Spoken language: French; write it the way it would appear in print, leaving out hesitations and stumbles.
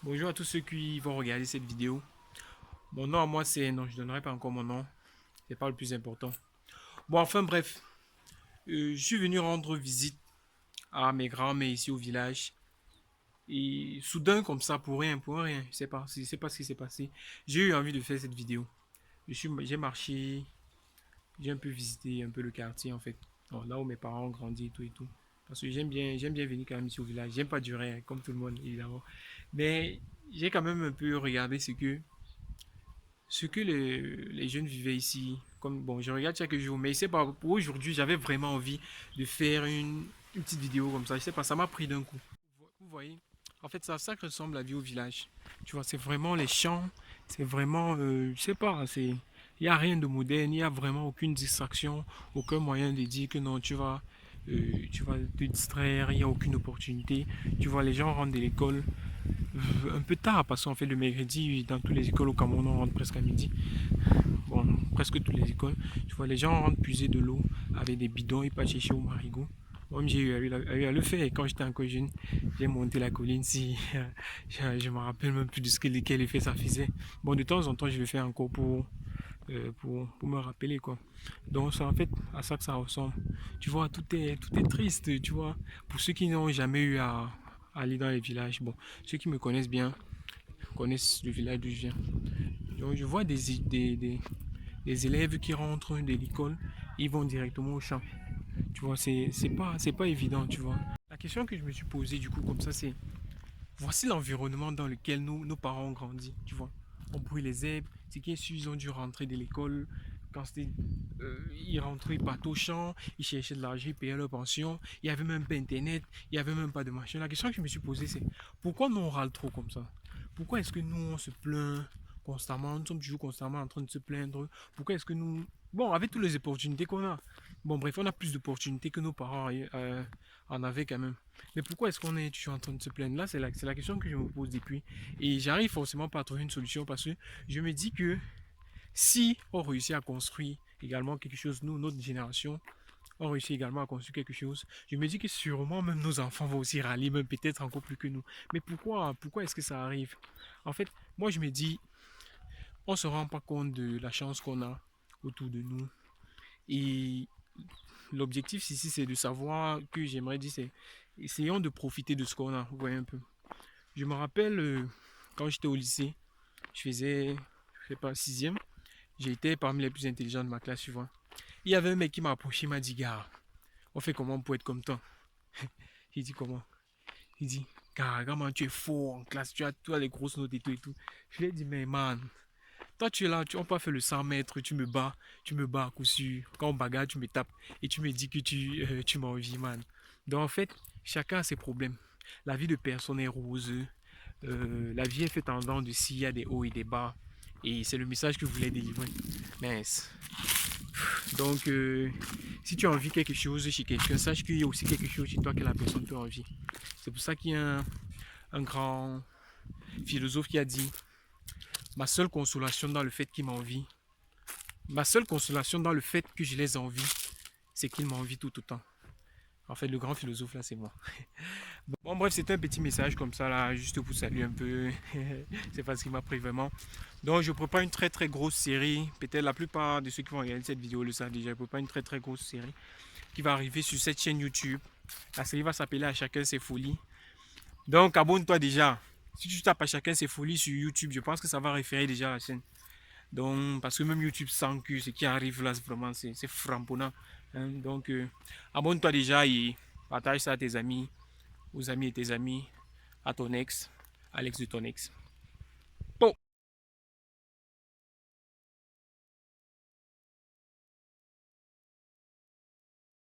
Bonjour à tous ceux qui vont regarder cette vidéo. Mon nom à moi c'est... Non, je ne donnerai pas encore mon nom. C'est pas le plus important. Bon, enfin bref. Je suis venu rendre visite à mes grands-mères ici au village. Et soudain comme ça, pour rien. Je sais pas ce qui s'est passé. J'ai eu envie de faire cette vidéo. J'ai marché, j'ai un peu visité un peu le quartier en fait. Bon, là où mes parents ont grandi et tout et tout. Parce que j'aime bien venir quand même ici au village. J'aime pas durer, hein, comme tout le monde évidemment. Mais j'ai quand même un peu regardé ce que les jeunes vivaient ici. Comme, bon, je regarde chaque jour, mais c'est pas pour aujourd'hui, j'avais vraiment envie de faire une petite vidéo comme ça. Je sais pas, ça m'a pris d'un coup. Vous voyez, en fait, ça ressemble à la vie au village. Tu vois, c'est vraiment les champs, c'est vraiment, je sais pas, il n'y a rien de moderne, il n'y a vraiment aucune distraction, aucun moyen de dire que non, tu vas te distraire, il n'y a aucune opportunité. Tu vois, les gens rentrent de l'école un peu tard, parce qu'en fait, le mercredi, dans toutes les écoles au Cameroun, on rentre presque à midi. Bon, presque toutes les écoles. Tu vois, les gens rentrent puiser de l'eau avec des bidons et pas chercher au marigot. Moi, j'ai eu à le faire quand j'étais encore jeune. J'ai monté la colline si je me rappelle même plus de quel effet ça faisait. Bon, de temps en temps, je le fais encore pour me rappeler quoi. Donc, c'est en fait à ça que ça ressemble. Tu vois, tout est triste, tu vois. Pour ceux qui n'ont jamais eu à aller dans les villages, bon, ceux qui me connaissent bien connaissent le village d'où je viens. Donc, je vois des élèves qui rentrent de l'école, ils vont directement au champ. Tu vois, c'est pas évident, tu vois. La question que je me suis posée du coup comme ça, c'est voici l'environnement dans lequel nos parents ont grandi, tu vois. On brûle les herbes, c'est qui est sûr, ils ont dû rentrer de l'école. Quand c'était, ils rentraient, ils partaient au champ, ils cherchaient de l'argent, ils payaient leur pension. Il n'y avait même pas internet, il n'y avait même pas de machin. La question que je me suis posée, c'est pourquoi nous on râle trop comme ça? Pourquoi est-ce que nous on se plaint constamment? Nous sommes toujours constamment en train de se plaindre. Pourquoi est-ce que nous. Bon, avec toutes les opportunités qu'on a. Bon, bref, on a plus d'opportunités que nos parents en avaient quand même. Mais pourquoi est-ce qu'on est toujours en train de se plaindre? Là, c'est la question que je me pose depuis. Et j'arrive forcément pas à trouver une solution parce que je me dis que si on réussit à construire également quelque chose, nous, notre génération, on réussit également à construire quelque chose, je me dis que sûrement même nos enfants vont aussi râler, même peut-être encore plus que nous. Mais pourquoi est-ce que ça arrive? En fait, moi je me dis, on se rend pas compte de la chance qu'on a autour de nous. Et l'objectif ici, c'est de savoir que j'aimerais dire, c'est essayons de profiter de ce qu'on a. Vous voyez un peu. Je me rappelle quand j'étais au lycée, je faisais, je sais pas, sixième. J'ai été parmi les plus intelligents de ma classe, tu vois. Il y avait un mec qui m'a approché, il m'a dit, gars, on fait comment pour être comme toi? J'ai dit comment? Il dit, gars, comment tu es fort en classe, tu as les grosses notes et tout et tout. Je lui ai dit, mais man, toi tu es là, on peut faire le 100 mètres, tu me bats à coup sûr. Quand on bagarre, tu me tapes et tu me dis que tu m'envies, man. Donc en fait, chacun a ses problèmes. La vie de personne est rose. La vie est faite en dents de scie, il y a des hauts et des bas. Et c'est le message que je voulais délivrer. Mince. Donc, si tu as envie de quelque chose chez quelqu'un, sache qu'il y a aussi quelque chose chez toi que la personne peut envie. C'est pour ça qu'il y a un grand philosophe qui a dit ma seule consolation dans le fait qu'ils m'envient, ma seule consolation dans le fait que je les envie, c'est qu'ils m'envient tout autant. En fait, le grand philosophe là, c'est moi. Bon, bref, c'était un petit message comme ça là, juste pour saluer un peu. C'est pas ce qui m'a pris vraiment. Donc, je prépare une très très grosse série. Peut-être la plupart de ceux qui vont regarder cette vidéo le savent déjà. Je prépare une très très grosse série qui va arriver sur cette chaîne YouTube. La série va s'appeler À chacun ses folies. Donc, abonne-toi déjà. Si tu tapes À chacun ses folies sur YouTube, je pense que ça va référer déjà à la chaîne. Donc, parce que même YouTube sent que ce qui arrive là, vraiment, c'est frapponnant. Hein. Donc, abonne-toi déjà et partage ça à tes amis, aux amis et tes amis, à ton ex, à l'ex de ton ex.